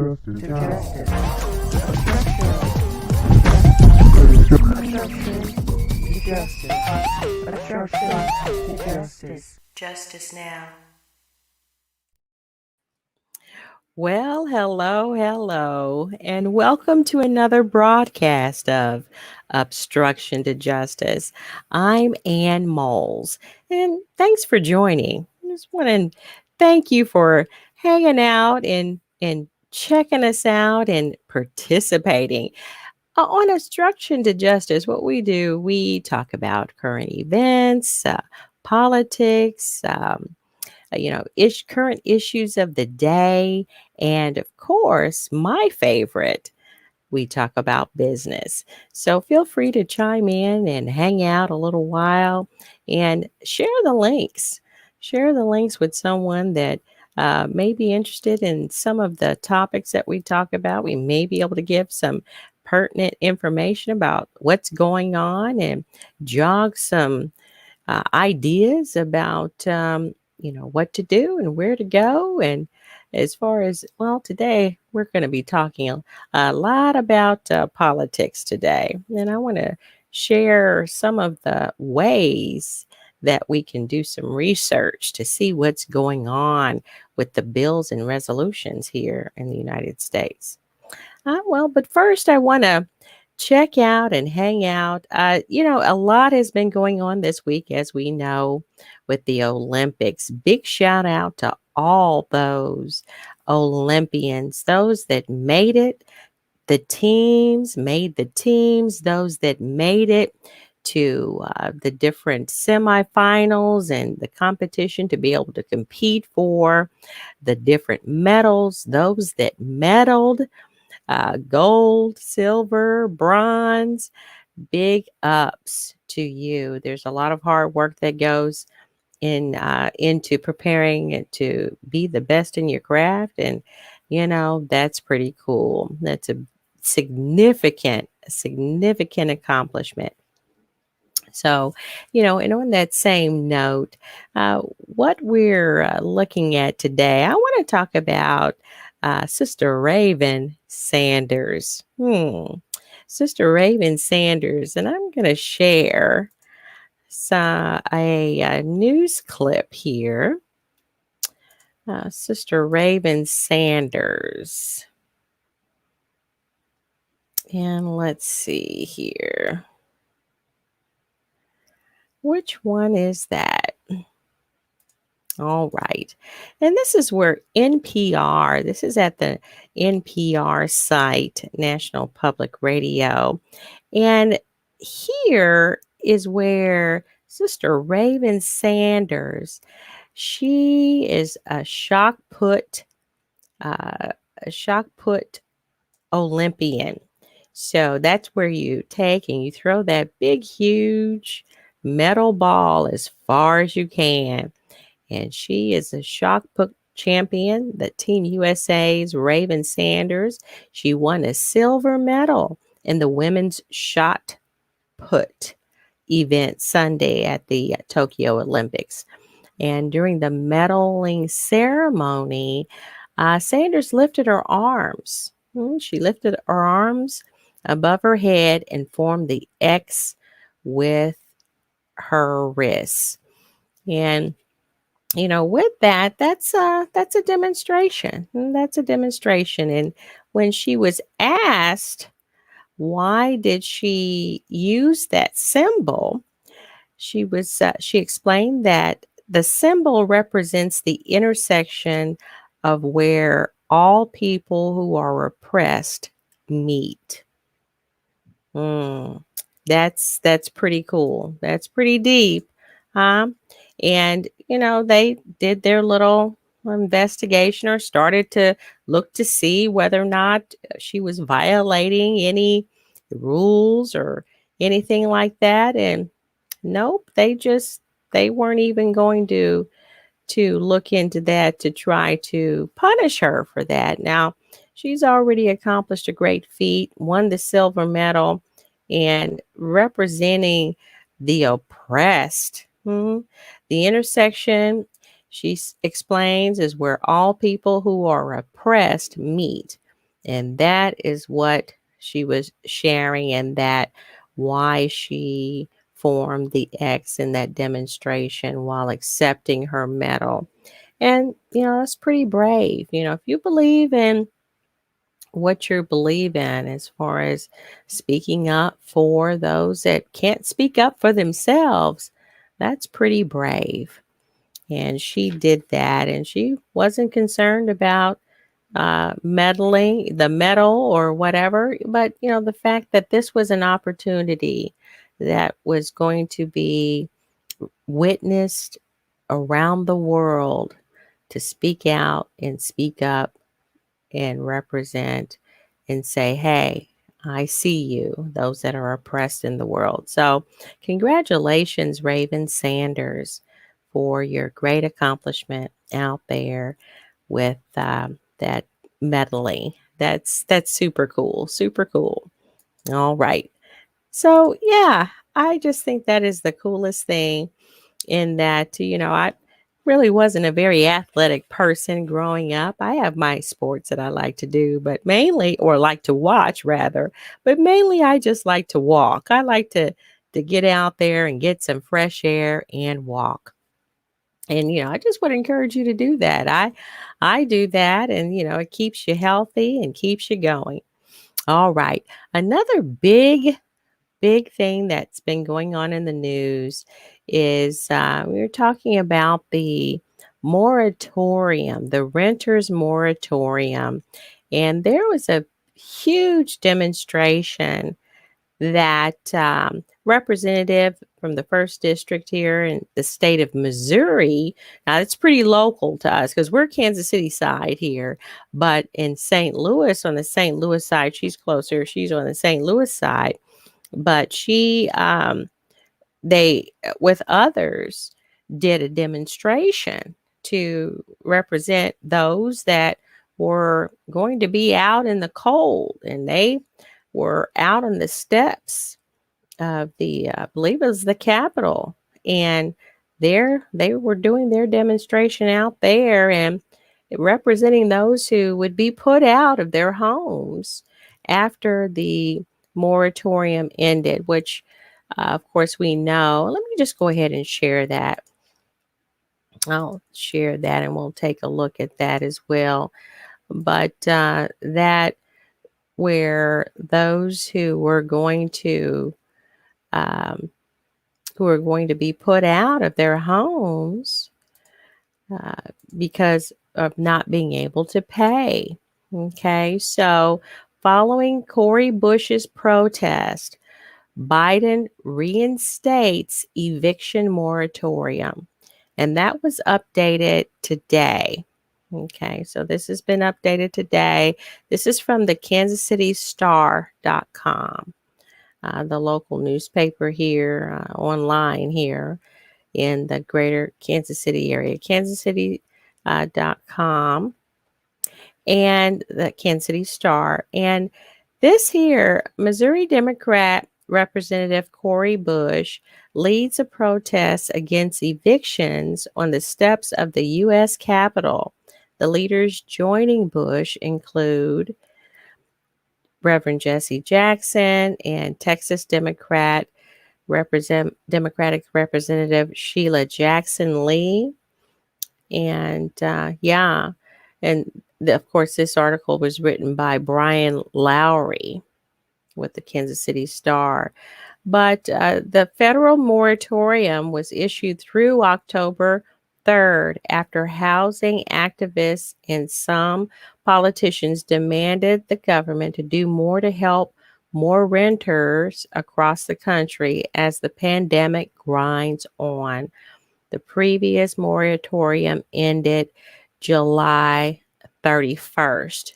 to justice. Obstruction to justice. Justice now. Well, hello, and welcome to another broadcast of Obstruction to Justice. I'm Ann Moles, and thanks for joining. I just want to thank you for hanging out and checking us out and participating. On Obstruction to Justice, what we do, we talk about current events, politics, current issues of the day. And of course, my favorite, we talk about business. So feel free to chime in and hang out a little while and share the links. Share the links with someone that may be interested in some of the topics that we talk about. We may be able to give some pertinent information about what's going on and jog some ideas about what to do and where to go. And as far as, well, today we're going to be talking a lot about politics today, and I want to share some of the ways that we can do some research to see what's going on with the bills and resolutions here in the United States. But first I want to check out and hang out. A lot has been going on this week, as we know, with the Olympics. Big shout out to all those Olympians, those that made it, the teams made the teams, those that made it to the different semifinals and the competition to be able to compete for the different medals, those that medaled gold, silver, bronze. Big ups to you. There's a lot of hard work that goes into preparing to be the best in your craft, and that's pretty cool. That's a significant accomplishment. So, and on that same note, what we're looking at today, I want to talk about Sister Raven Sanders. Sister Raven Sanders, and I'm going to share a news clip here. Sister Raven Sanders. And let's see here. Which one is that? All right. And this is where NPR, this is at the NPR site, National Public Radio. And here is where Sister Raven Sanders, she is a shot put Olympian. So that's where you take and you throw that big, huge metal ball as far as you can. And she is a shot put champion, the Team USA's Raven Sanders. She won a silver medal in the women's shot put event Sunday at the Tokyo Olympics. And during the medaling ceremony, Sanders lifted her arms. She lifted her arms above her head and formed the X with her wrists. And with that, that's a demonstration. That's a demonstration. And when she was asked why did she use that symbol, she explained that the symbol represents the intersection of where all people who are oppressed meet. That's pretty cool. That's pretty deep, huh? And they did their little investigation or started to look to see whether or not she was violating any rules or anything like that. And nope, they weren't even going to look into that to try to punish her for that. Now, she's already accomplished a great feat, won the silver medal, and representing the oppressed. The intersection, she explains, is where all people who are oppressed meet. And that is what she was sharing, and that why she formed the X in that demonstration while accepting her medal. And, that's pretty brave. If you believe in what you believe in as far as speaking up for those that can't speak up for themselves, that's pretty brave. And she did that, and she wasn't concerned about meddling, the medal or whatever. But, the fact that this was an opportunity that was going to be witnessed around the world to speak out and speak up and represent and say, hey, I see you, those that are oppressed in the world. So, congratulations, Raven Sanders, for your great accomplishment out there with that medaling. That's super cool, super cool. All right. So, yeah, I just think that is the coolest thing, in that, I really wasn't a very athletic person growing up. I have my sports that I like to do, but mainly, or like to watch rather, but mainly I just like to walk. I like to get out there and get some fresh air and walk. And, I just would encourage you to do that. I do that, and, it keeps you healthy and keeps you going. All right. Another big thing that's been going on in the news is we were talking about the moratorium, the renters moratorium. And there was a huge demonstration that representative from the first district here in the state of Missouri. Now, it's pretty local to us because we're Kansas City side here, but in St. Louis, on the St. Louis side, she's closer. She's on the St. Louis side, but they, with others, did a demonstration to represent those that were going to be out in the cold, and they were out on the steps of I believe it was the Capitol, and they were doing their demonstration out there and representing those who would be put out of their homes after the moratorium ended, which, of course, we know. Let me just go ahead and share that. I'll share that, and we'll take a look at that as well. But that where those um, who are going to be put out of their homes uh, because of not being able to pay. Okay, so following Cory Bush's protest, Biden reinstates eviction moratorium, and that was updated today. Okay, so this has been updated today. This is from the KansasCityStar.com, the local newspaper here, online here in the greater Kansas City area, KansasCity.com, and the Kansas City Star. And this here, Missouri Democrat Representative Cory Bush leads a protest against evictions on the steps of the U.S. Capitol. The leaders joining Bush include Reverend Jesse Jackson and Texas Democratic Representative Sheila Jackson Lee. And yeah, and of course, this article was written by Brian Lowry with the Kansas City Star. But the federal moratorium was issued through October 3rd after housing activists and some politicians demanded the government to do more to help more renters across the country as the pandemic grinds on. The previous moratorium ended July 31st.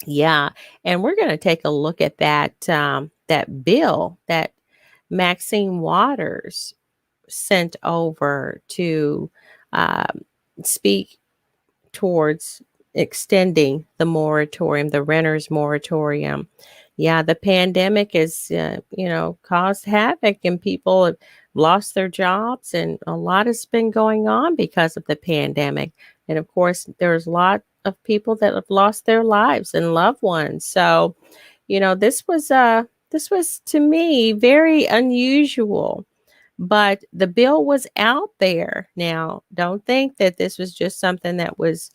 Yeah, and we're going to take a look at that bill that Maxine Waters sent over to um, speak towards extending the moratorium, the renters moratorium. Yeah, the pandemic has, caused havoc, and people have lost their jobs, and a lot has been going on because of the pandemic. And of course, there's a lot of people that have lost their lives and loved ones. So, this was to me very unusual, but the bill was out there. Now, don't think that this was just something that was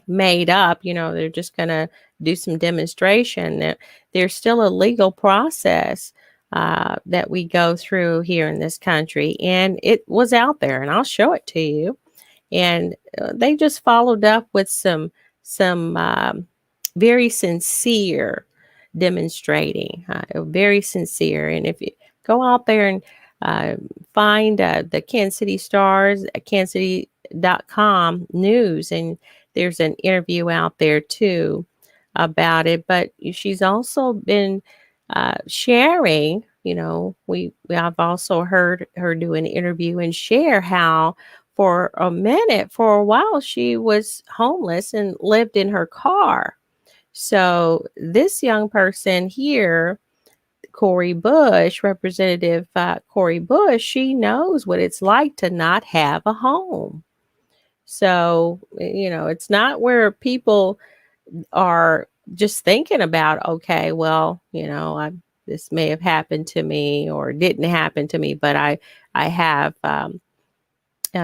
made up. They're just going to do some demonstration. There's still a legal process that we go through here in this country, and it was out there, and I'll show it to you. And they just followed up with some very sincere demonstrating, very sincere. And if you go out there and uh, find the Kansas City Stars, kansascity.com news, and there's an interview out there too about it. But she's also been sharing. I've also heard her do an interview and share how for a while, she was homeless and lived in her car. So this young person here, Corey Bush, Representative Corey Bush, she knows what it's like to not have a home. So, it's not where people are just thinking about, okay, well, this may have happened to me or didn't happen to me, but I have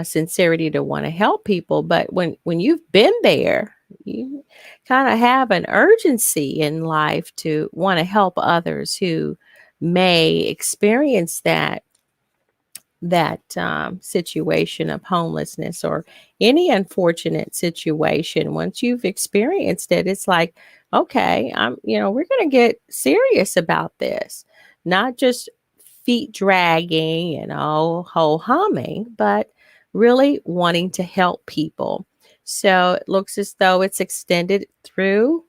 sincerity to want to help people. But when you've been there, you kind of have an urgency in life to want to help others who may experience that situation of homelessness or any unfortunate situation. Once you've experienced it, it's like, okay, we're going to get serious about this, not just feet dragging and ho humming, but really wanting to help people. So it looks as though it's extended through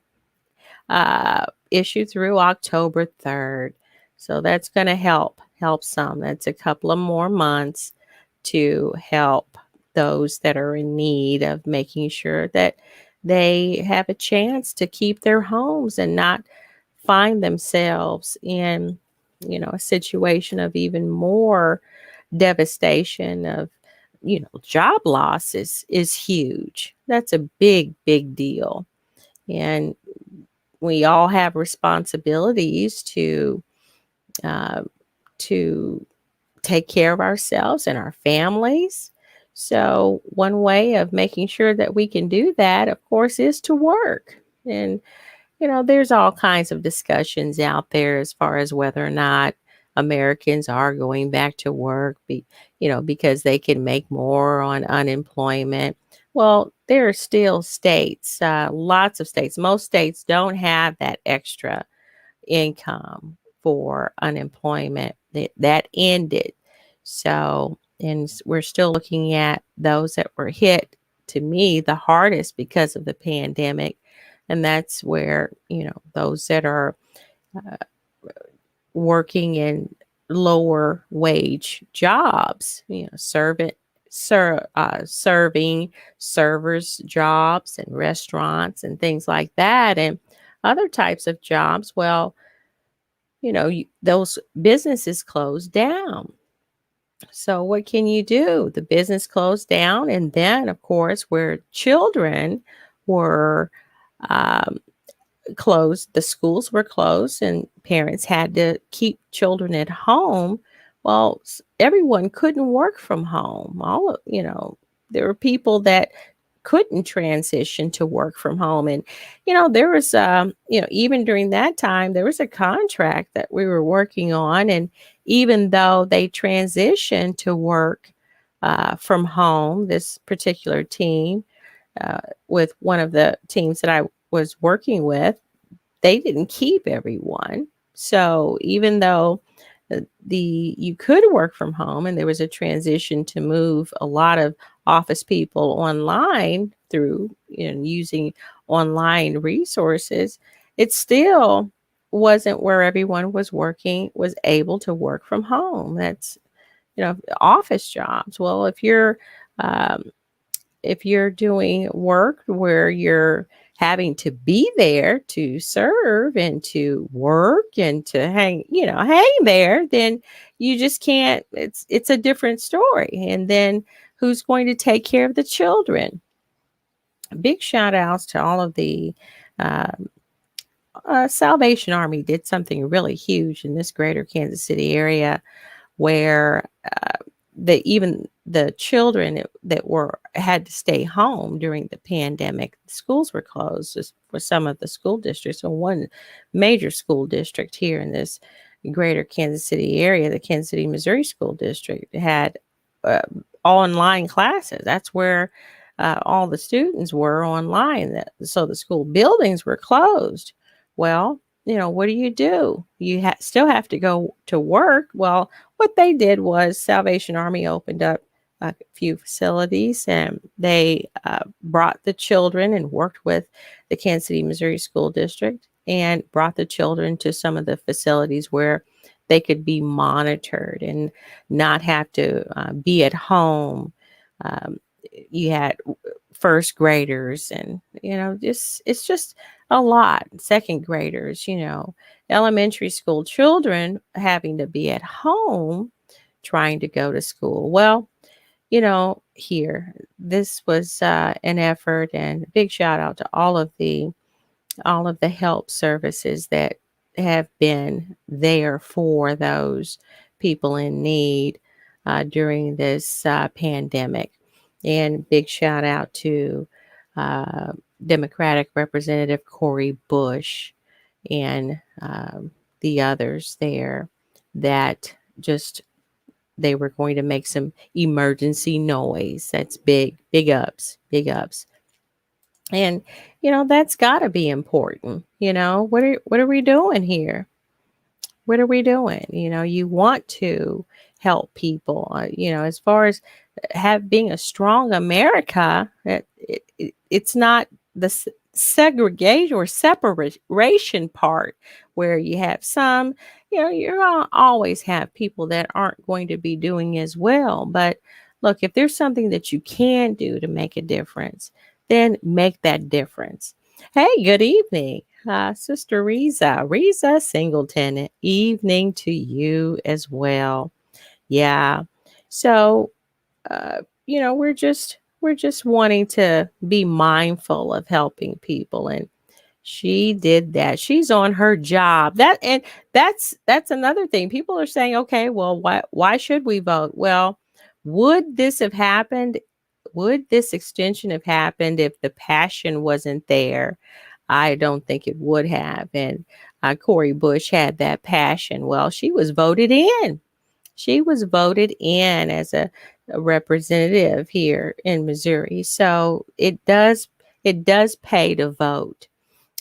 issue through October 3rd. So that's going to help some. That's a couple of more months to help those that are in need of making sure that they have a chance to keep their homes and not find themselves in, a situation of even more devastation of, job loss is huge. That's a big deal. And we all have responsibilities uh, to take care of ourselves and our families. So one way of making sure that we can do that, of course, is to work. And there's all kinds of discussions out there as far as whether or not Americans are going back to work, because they can make more on unemployment. Well, there are still states, lots of states. Most states don't have that extra income for unemployment that ended. So, and we're still looking at those that were hit, to me, the hardest because of the pandemic. And that's where, those that are uh, working in lower wage jobs, serving servers jobs and restaurants and things like that, and other types of jobs. Well, those businesses closed down. So what can you do? The business closed down, and then, of course, where children were um, closed, the schools were closed, and parents had to keep children at home. Well, everyone couldn't work from home. There were people that couldn't transition to work from home. And, there was, even during that time, there was a contract that we were working on. And even though they transitioned to work from home, this particular team, with one of the teams that I was working with, they didn't keep everyone. So even though you could work from home and there was a transition to move a lot of office people online through using online resources, it still wasn't where everyone was able to work from home. That's office jobs. Well, um, if you're doing work where you're having to be there to serve and to work and to hang there, then you just can't. It's a different story. And then who's going to take care of the children? Big shout outs to all of the uh, Salvation Army did something really huge in this greater Kansas City area where even the children that were had to stay home during the pandemic, schools were closed for some of the school districts. So one major school district here in this greater Kansas City area, the Kansas City, Missouri School District, had uh, online classes. That's where all the students were online. So the school buildings were closed. Well, what do? You still have to go to work. Well, what they did was Salvation Army opened up a few facilities, and they brought the children and worked with the Kansas City, Missouri School District and brought the children to some of the facilities where they could be monitored and not have to be at home. Um, you had first graders, and it's just a lot. Second graders, elementary school children having to be at home trying to go to school. Well, here, this was an effort, and a big shout out to all of the help services that have been there for those people in need during this pandemic. And big shout out to uh, Democratic Representative Cori Bush and the others there that just they were going to make some emergency noise. That's big, big ups, big ups. And that's got to be important. What are we doing here? What are we doing? You want to help people. As far as being a strong America, it's not the segregation or separation part where you have some. You're going to always have people that aren't going to be doing as well. But look, if there's something that you can do to make a difference, then make that difference. Hey, good evening, Sister Riza Singleton. Evening to you as well. Yeah. So, we're just wanting to be mindful of helping people, and she did that. She's on her job. That's another thing. People are saying, okay, well, why should we vote? Well, would this have happened? Would this extension have happened if the passion wasn't there? I don't think it would have. And Cori Bush had that passion. Well, she was voted in. She was voted in as a representative here in Missouri. So it does pay to vote.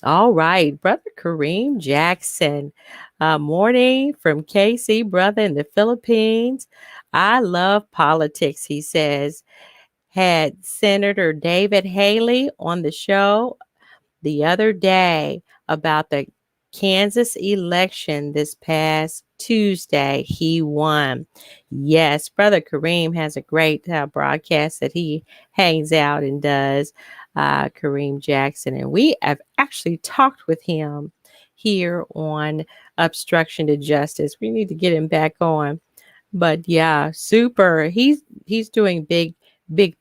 All right, Brother Kareem Jackson. Morning from KC, brother in the Philippines. I love politics, he says. Had Senator David Haley on the show the other day about the Kansas election this past Tuesday. He won. Yes, Brother Kareem has a great broadcast that he hangs out and does, Kareem Jackson. And we have actually talked with him here on Obstruction to Justice. We need to get him back on. But yeah, super. He's doing big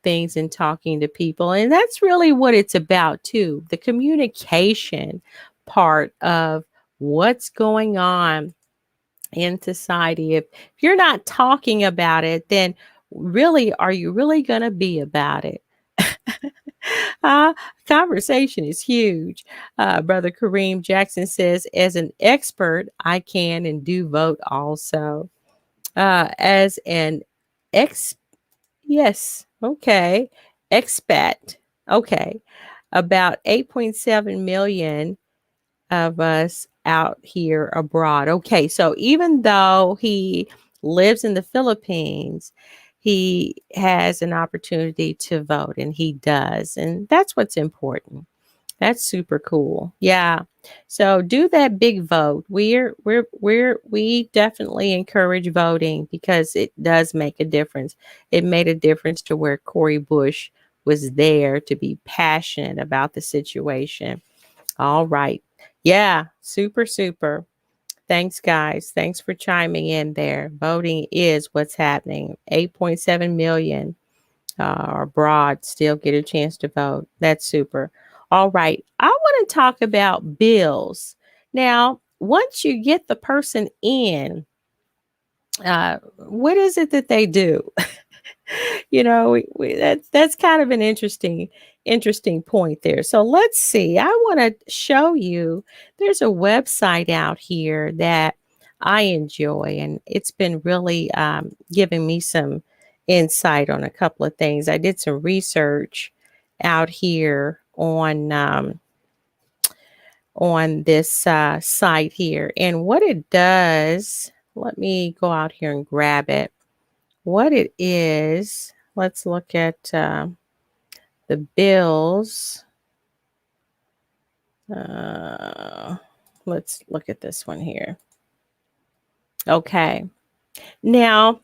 things and talking to people, and that's really what it's about too. The communication part of what's going on in society. If you're not talking about it, then really, are you really going to be about it? uh, Conversation is huge. Brother Kareem Jackson says, as an expert, I can and do vote also. As an ex Yes. Okay. Expat. Okay. About 8.7 million of us out here abroad. Okay. So even though he lives in the Philippines, he has an opportunity to vote, and he does. And that's what's important. That's super cool. Yeah. So do that big vote. We definitely encourage voting because it does make a difference. It made a difference to where Cori Bush was there to be passionate about the situation. All right. Yeah. Super, super. Thanks, guys. Thanks for chiming in there. Voting is what's happening. 8.7 million or abroad still get a chance to vote. That's super. All right. I want to talk about bills. Now, once you get the person in, what is it that they do? That's kind of an interesting point there. So let's see. I want to show you. There's a website out here that I enjoy, and it's been really giving me some insight on a couple of things. I did some research out here on this site here, and what it does. Let me go out here and grab it. What it is, let's look at the bills. Let's look at this one here. Okay. Now,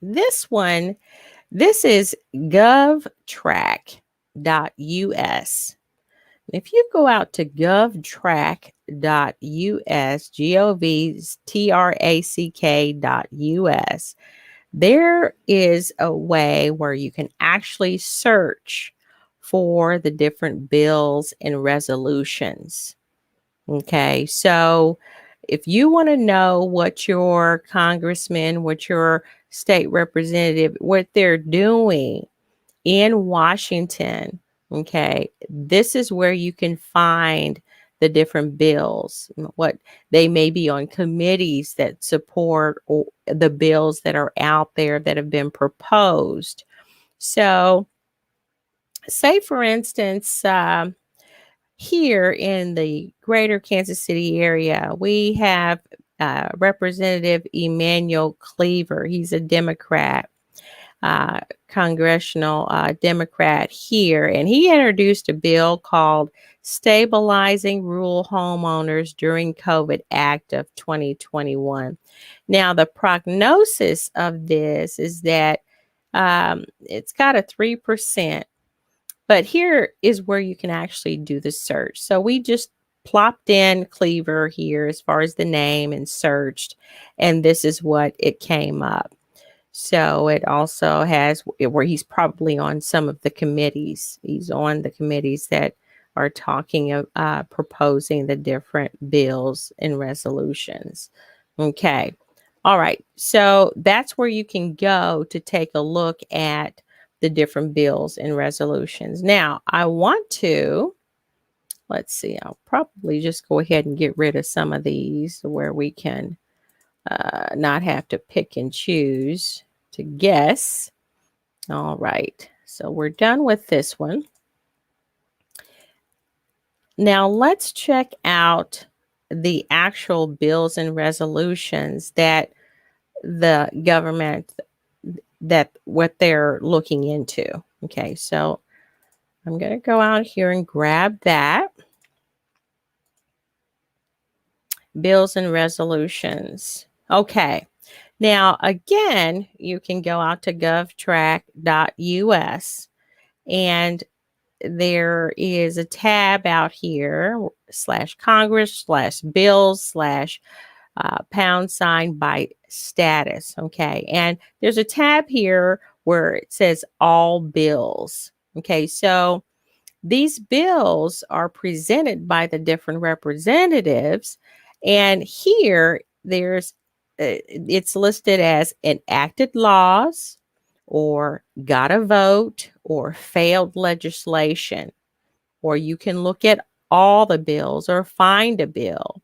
this is govtrack.us. If you go out to govtrack.us, govtrack.us, there is a way where you can actually search for the different bills and resolutions. Okay, so if you want to know what your congressman, what your state representative, what they're doing in Washington, okay, this is where you can find the different bills, what they may be on committees that support or the bills that are out there that have been proposed. So, say for instance, here in the greater Kansas City area, we have Representative Emmanuel Cleaver. He's a Democrat. Congressional Democrat here, and he introduced a bill called Stabilizing Rural Homeowners During COVID Act of 2021. Now, the prognosis of this is that it's got a 3%, but here is where you can actually do the search. So we just plopped in Cleaver here as far as the name and searched, and this is what it came up. So it also has where he's probably on some of the committees. He's on the committees that are talking of proposing the different bills and resolutions. Okay. All right. So that's where you can go to take a look at the different bills and resolutions. Now, I want to, let's see, I'll probably just go ahead and get rid of some of these where we can not have to pick and choose to guess. All right, so we're done with this one. Now let's check out the actual bills and resolutions that the government, that what they're looking into. Okay, so I'm going to go out here and grab that. Bills and resolutions. Okay. Now, again, you can go out to govtrack.us, and there is a tab out here, /Congress/bills/ # by status. Okay. And there's a tab here where it says all bills. Okay. So these bills are presented by the different representatives. And here there's it's listed as enacted laws, or gotta vote, or failed legislation. Or you can look at all the bills or find a bill.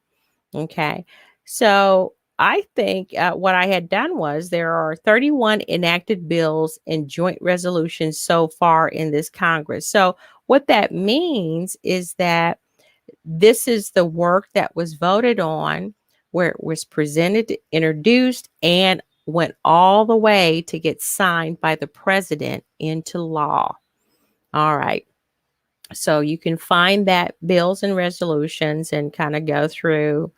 Okay. So I think what I had done was there are 31 enacted bills and joint resolutions so far in this Congress. So what that means is that this is the work that was voted on, where it was presented, introduced, and went all the way to get signed by the president into law. All right. So you can find that bills and resolutions and kind of go through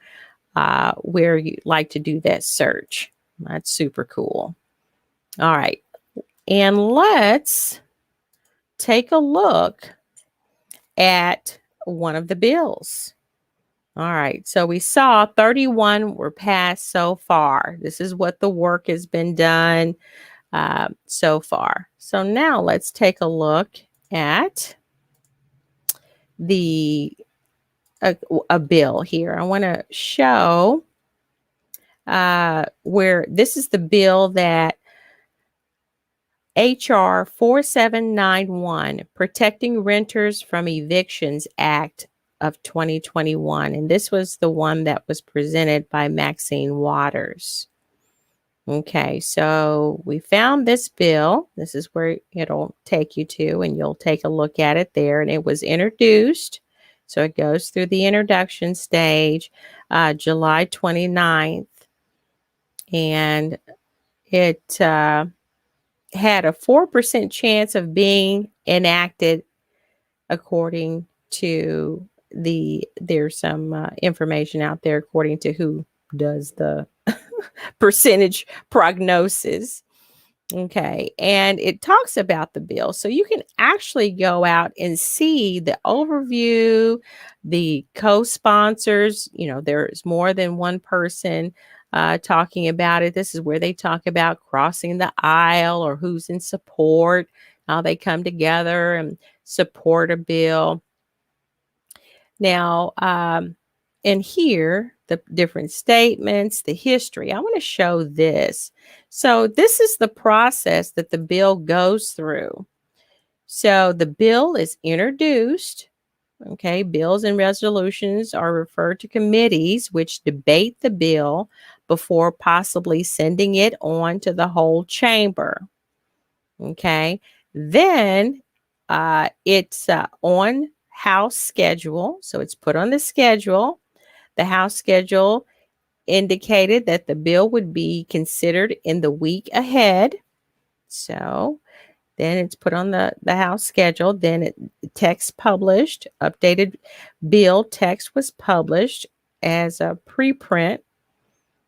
where you like to do that search. That's super cool. All right. And let's take a look at one of the bills. All right. So we saw 31 were passed so far. This is what the work has been done. so far. So now let's take a look at the a bill here. I want to show where this is the bill that HR 4791, Protecting Renters from Evictions Act of 2021. And this was the one that was presented by Maxine Waters. Okay, so we found this bill. This is where it'll take you to, and you'll take a look at it there. And it was introduced. So it goes through the introduction stage, July 29th. And it had a 4% chance of being enacted according to there's some information out there according to who does the percentage prognosis. Okay. And it talks about the bill. So you can actually go out and see the overview, the co-sponsors. There's more than one person talking about it. This is where they talk about crossing the aisle or who's in support, how they come together and support a bill. Now, and here, the different statements, the history. I want to show this. So this is the process that the bill goes through. So the bill is introduced. Okay, bills and resolutions are referred to committees which debate the bill before possibly sending it on to the whole chamber. Okay, then it's on House schedule. So it's put on the schedule. The House schedule indicated that the bill would be considered in the week ahead. So then it's put on the House schedule. Then text published, updated bill text was published as a preprint.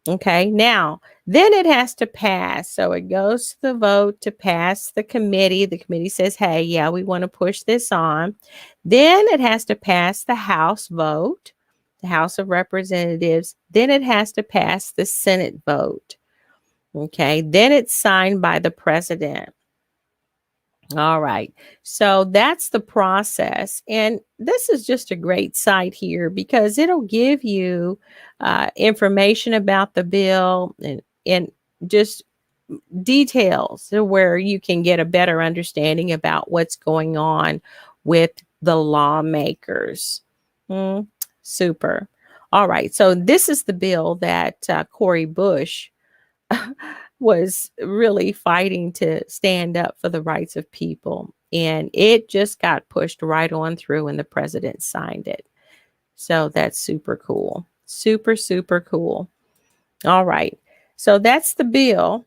Okay, now then it has to pass. So it goes to the vote to pass the committee. The committee says, hey, yeah, we want to push this on. Then it has to pass the House vote, the House of Representatives. Then it has to pass the Senate vote. Okay, then it's signed by the president. All right, so that's the process. And this is just a great site here because it'll give you information about the bill and just details where you can get a better understanding about what's going on with the lawmakers. Super. All right, so this is the bill that Cori Bush was really fighting to stand up for the rights of people. And it just got pushed right on through and the president signed it. So that's super cool. Super, super cool. All right. So that's the bill,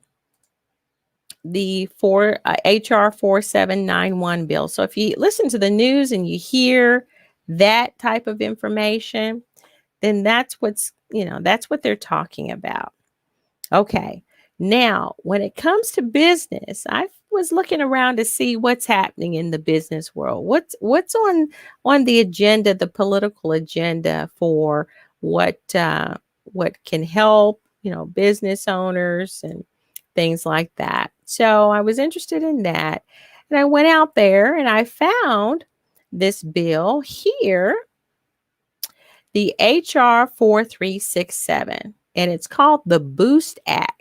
the HR 4791 bill. So if you listen to the news and you hear that type of information, then that's what they're talking about. Okay. Now, when it comes to business, I was looking around to see what's happening in the business world. What's on the agenda, the political agenda for what can help, business owners and things like that. So I was interested in that. And I went out there and I found this bill here, the HR 4367, and it's called the Boost Act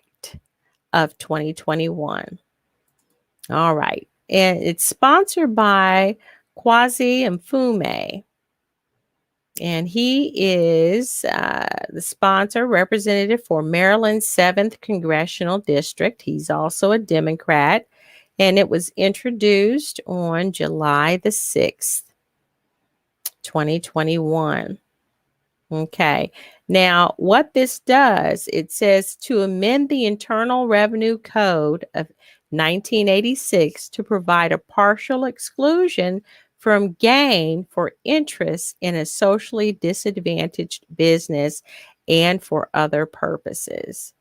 of 2021. All right. And it's sponsored by Kwasi Mfume. And he is the sponsor representative for Maryland's 7th Congressional District. He's also a Democrat. And it was introduced on July the 6th, 2021. Okay. Now, what this does, it says to amend the Internal Revenue Code of 1986 to provide a partial exclusion from gain for interest in a socially disadvantaged business and for other purposes.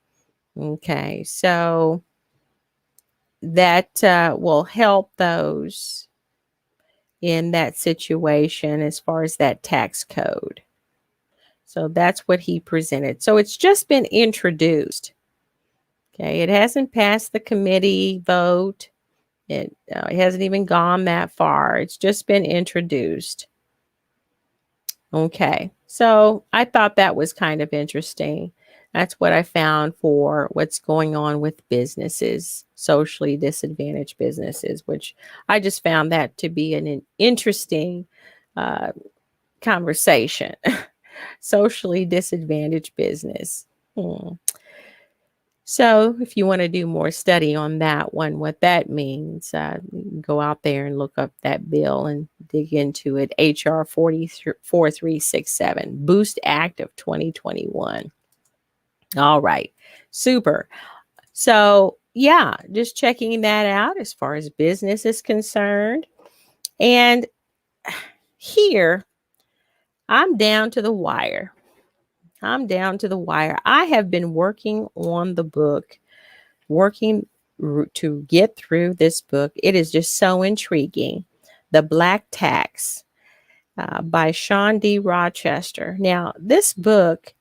Okay. So that will help those in that situation as far as that tax code. So that's what he presented. So it's just been introduced. Okay, it hasn't passed the committee vote. It hasn't even gone that far. It's just been introduced. Okay, so I thought that was kind of interesting. That's what I found for what's going on with businesses, socially disadvantaged businesses, which I just found that to be an interesting uh, conversation. Socially disadvantaged business. Hmm. So, if you want to do more study on that one, what that means, you can go out there and look up that bill and dig into it. HR 4367, Boost Act of 2021. All right, super. So, yeah, just checking that out as far as business is concerned. And here, I'm down to the wire. I'm down to the wire. I have been working on the book, working to get through this book. It is just so intriguing. The Black Tax by Sean D. Rochester. Now, this book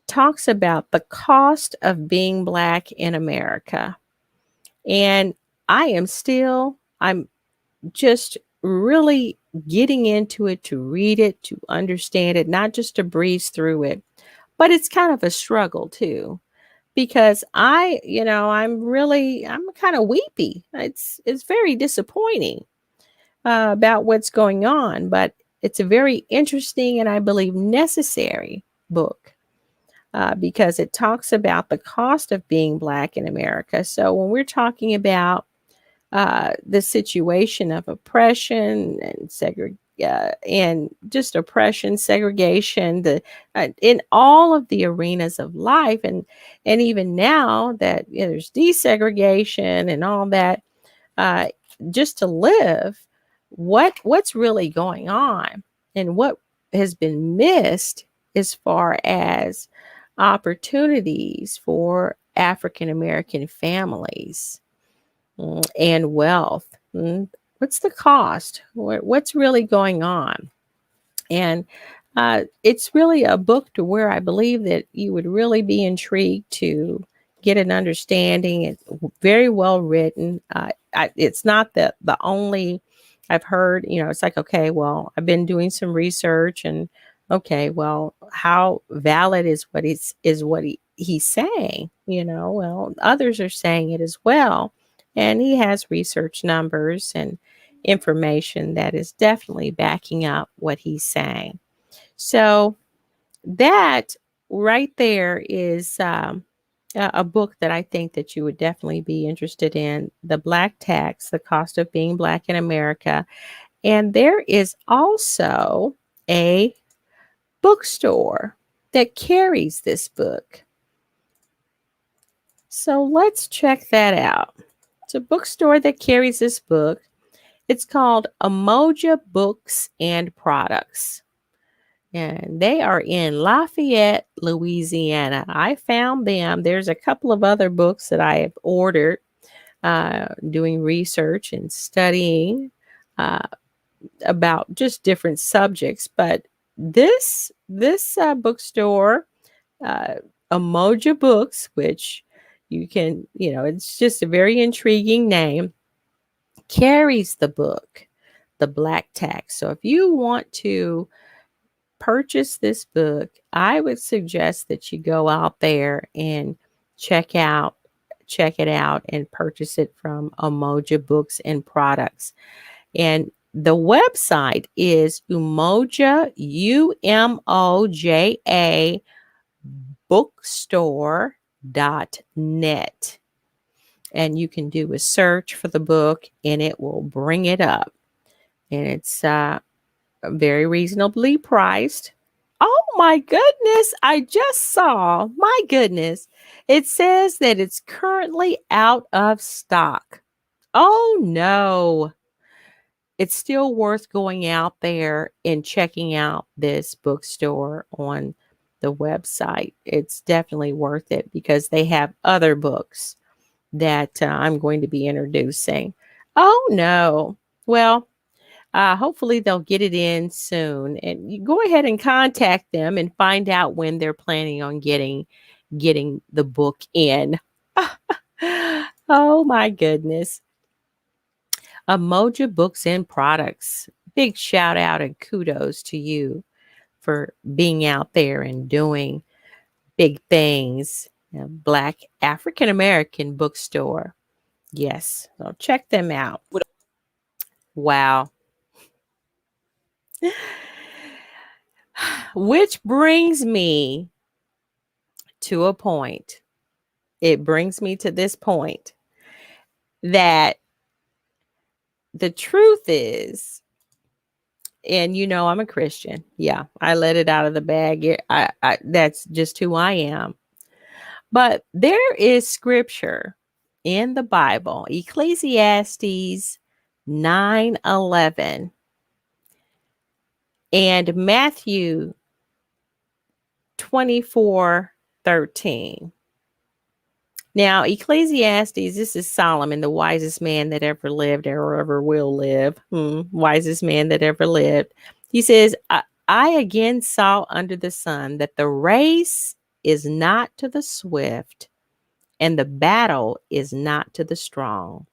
talks about the cost of being Black in America. And I'm just really getting into it to read it, to understand it, not just to breeze through it, but it's kind of a struggle too because I'm kind of weepy. It's very disappointing about what's going on, but it's a very interesting and I believe necessary book because it talks about the cost of being Black in America. So when we're talking about the situation of oppression and and just oppression, segregation, in all of the arenas of life, and even now that there's desegregation and all that, uh, just to live, what's really going on, and what has been missed as far as opportunities for African American families and wealth. What's the cost? What's really going on? And it's really a book to where I believe that you would really be intrigued to get an understanding. It's very well written. It's not the only I've heard. It's like, okay, well, I've been doing some research, and okay, well, how valid is what he's saying? Well, others are saying it as well, and he has research numbers and information that is definitely backing up what he's saying. So that right there is a book that I think that you would definitely be interested in. The Black Tax, The Cost of Being Black in America. And there is also a bookstore that carries this book. So let's check that out. It's a bookstore that carries this book. It's called Umoja Books and Products. And they are in Lafayette, Louisiana. I found them. There's a couple of other books that I have ordered, doing research and studying uh, about just different subjects. But this bookstore, uh, Umoja Books, which you can, it's just a very intriguing name, carries the book, The Black Tax. So if you want to purchase this book, I would suggest that you go out there and check it out and purchase it from Umoja Books and Products. And the website is Umoja, Umoja bookstore.net. And you can do a search for the book and it will bring it up. And it's very reasonably priced. Oh my goodness, I just saw, my goodness, it says that it's currently out of stock. Oh no. It's still worth going out there and checking out this bookstore on the website. It's definitely worth it because they have other books that I'm going to be introducing. Oh no. Well, hopefully they'll get it in soon, and you go ahead and contact them and find out when they're planning on getting the book in. Oh my goodness. Emoja Books and Products. Big shout out and kudos to you for being out there and doing big things. Black African American bookstore. Yes, so check them out. Wow. Which brings me to a point. It brings me to this point that the truth is, and I'm a Christian. Yeah, I let it out of the bag. That's just who I am. But there is scripture in the Bible, Ecclesiastes 9:11 and Matthew 24:13. Now, Ecclesiastes, this is Solomon, the wisest man that ever lived or ever will live. Wisest man that ever lived. He says, I again saw under the sun that the race is not to the swift, and the battle is not to the strong,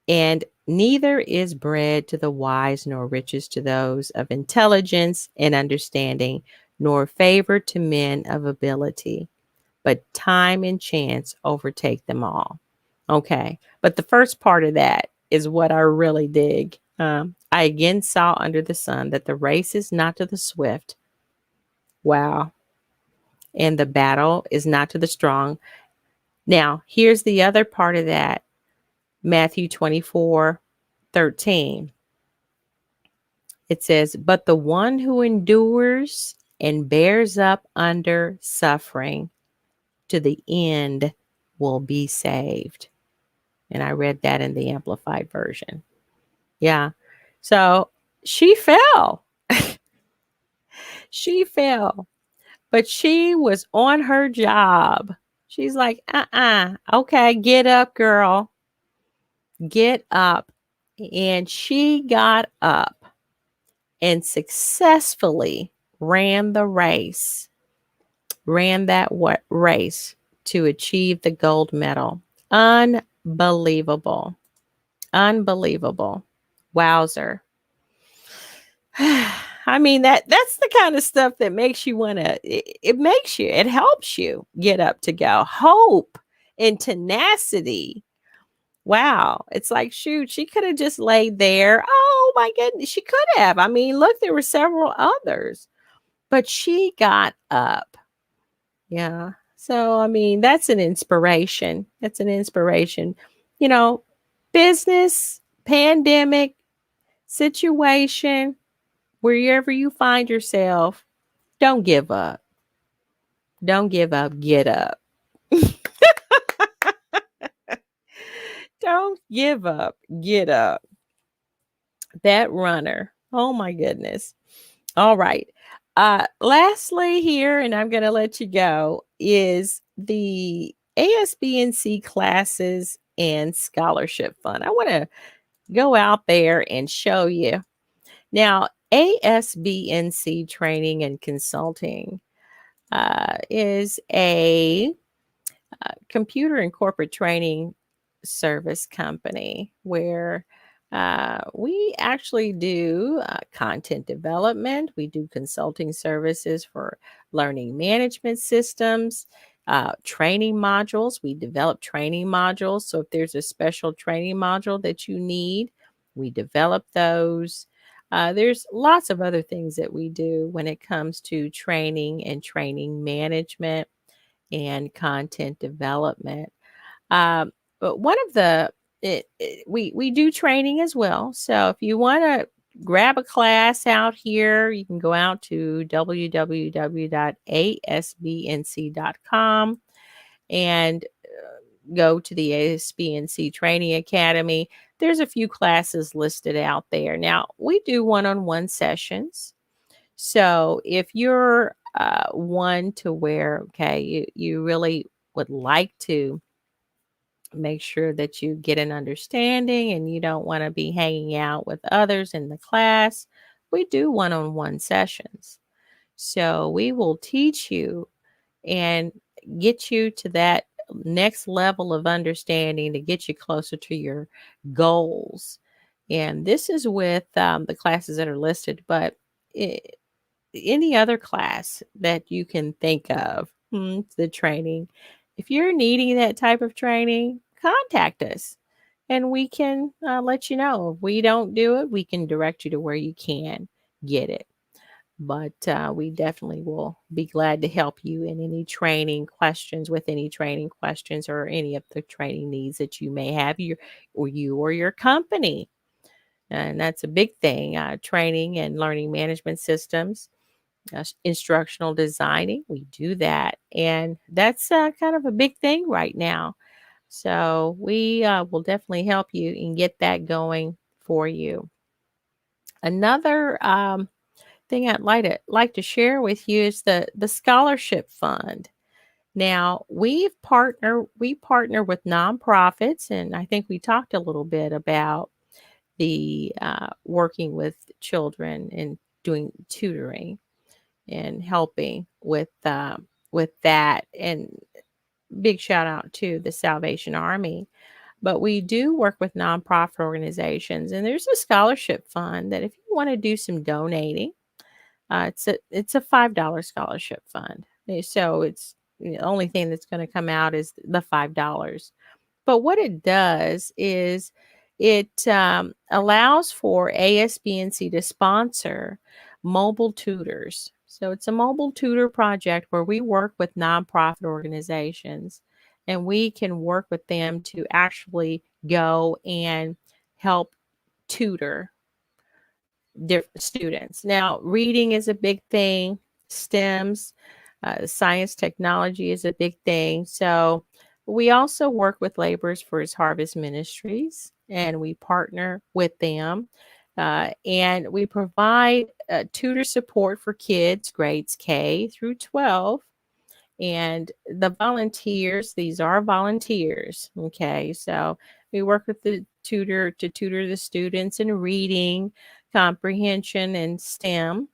and neither is bread to the wise, nor riches to those of intelligence and understanding, nor favor to men of ability, but time and chance overtake them all. Okay. But the first part of that is what I really dig. I again saw under the sun that the race is not to the swift. Wow. And the battle is not to the strong. Now, here's the other part of that. Matthew 24:13. It says, but the one who endures and bears up under suffering to the end will be saved. And I read that in the Amplified Version. Yeah. So she fell. She fell, but she was on her job. She's like, okay, get up, girl. Get up. And she got up and successfully ran the race, ran that race to achieve the gold medal. Unbelievable. Unbelievable. Wowzer. I mean, that's the kind of stuff that makes you want to, it helps you get up to go. Hope and tenacity. Wow. It's like, shoot, she could have just laid there. Oh my goodness. She could have. I mean, look, there were several others, but she got up. Yeah. So, I mean, that's an inspiration. That's an inspiration. You know, business, pandemic, situation, wherever you find yourself, don't give up. Don't give up. Get up. Don't give up. Get up. That runner. Oh my goodness. All right. Lastly, here, and I'm going to let you go, is the ASBNC classes and scholarship fund. I want to go out there and show you. Now, ASBNC Training and Consulting is a computer and corporate training service company where we actually do content development. We do consulting services for learning management systems, training modules. We develop training modules. So if there's a special training module that you need, we develop those. There's lots of other things that we do when it comes to training and training management and content development. But one of the we do training as well. So if you want to grab a class out here, you can go out to www.asbnc.com and go to the ASBNC Training Academy. There's a few classes listed out there. Now, we do one-on-one sessions. So if you're one to where, okay, you really would like to make sure that you get an understanding and you don't want to be hanging out with others in the class, we do one-on-one sessions. So we will teach you, and get you to that next level of understanding to get you closer to your goals. And this is with the classes that are listed, but I any other class that you can think of, the training. If you're needing that type of training, contact us and we can let you know. If we don't do it, we can direct you to where you can get it. But we definitely will be glad to help you in any training questions, with any training questions or any of the training needs that you may have, you or your company. And that's a big thing, training and learning management systems, instructional designing. We do that. And that's kind of a big thing right now. So we will definitely help you and get that going for you. Another thing I'd like to share with you is the scholarship fund. Now we partner with nonprofits, and I think we talked a little bit about the working with children and doing tutoring and helping with that. And big shout out to the Salvation Army. But we do work with nonprofit organizations, and there's a scholarship fund that if you want to do some donating, it's a $5 scholarship fund. So it's the only thing that's going to come out is the $5. But what it does is it allows for ASBNC to sponsor mobile tutors. So it's a mobile tutor project where we work with nonprofit organizations and we can work with them to actually go and help tutor different students. Now, reading is a big thing, STEMs, science, technology is a big thing. So we also work with Laborers for His Harvest Ministries, and we partner with them. And we provide tutor support for kids grades K through 12. And the volunteers, these are volunteers. Okay. So we work with the tutor to tutor the students in reading, comprehension, and STEM.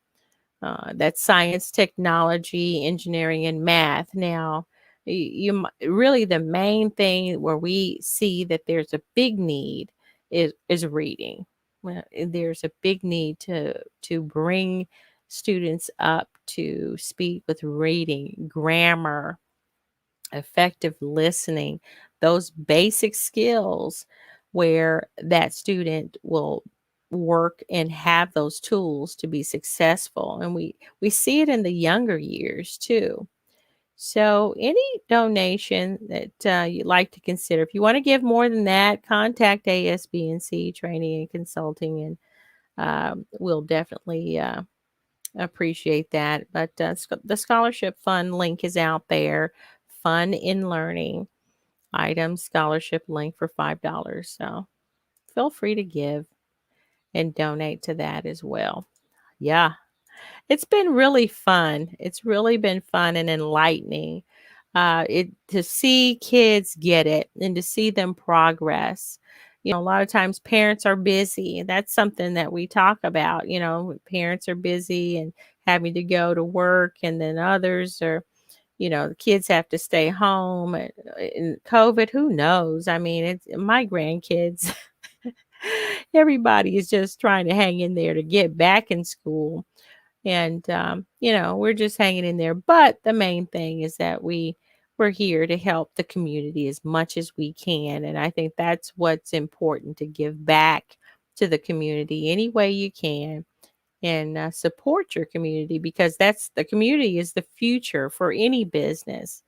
That's science, technology, engineering, and math. Now, really the main thing where we see that there's a big need is reading. Well, there's a big need to bring students up to speed with reading, grammar, effective listening, those basic skills where that student will work and have those tools to be successful. And we see it in the younger years too. So any donation that you'd like to consider, if you want to give more than that, contact ASBNC Training and Consulting, and we'll definitely appreciate that. But the scholarship fund link is out there. Fun in Learning item scholarship link for $5. So feel free to give and donate to that as well. Yeah, it's been really fun. It's really been fun and enlightening. It to see kids get it and to see them progress. A lot of times parents are busy. That's something that we talk about. Parents are busy and having to go to work, and then others are, the kids have to stay home. And COVID, who knows? I mean, it's my grandkids. Everybody is just trying to hang in there to get back in school. And we're just hanging in there. But the main thing is that we're here to help the community as much as we can. And I think that's what's important, to give back to the community any way you can, and support your community, because the community is the future for any business.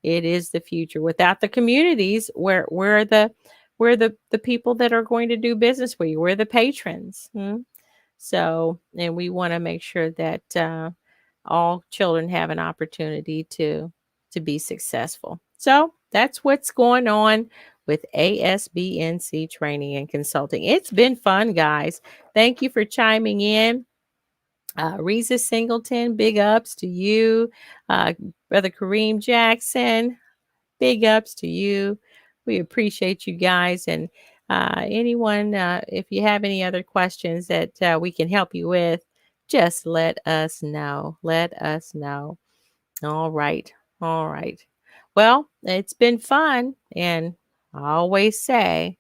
It is the future. Without the communities, we're the people that are going to do business with you. We're the patrons. So, and we want to make sure that all children have an opportunity to be successful. So that's what's going on with ASBNC Training and Consulting. It's been fun, guys. Thank you for chiming in. Reza Singleton, big ups to you. Brother Kareem Jackson, big ups to you. We appreciate you guys. And anyone, if you have any other questions that we can help you with, just let us know. Let us know. All right. All right. Well, it's been fun. And I always say,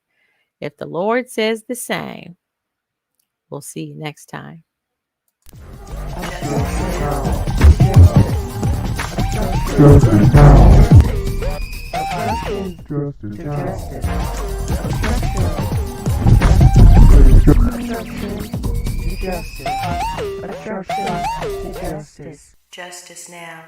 if the Lord says the same, we'll see you next time. Justice now.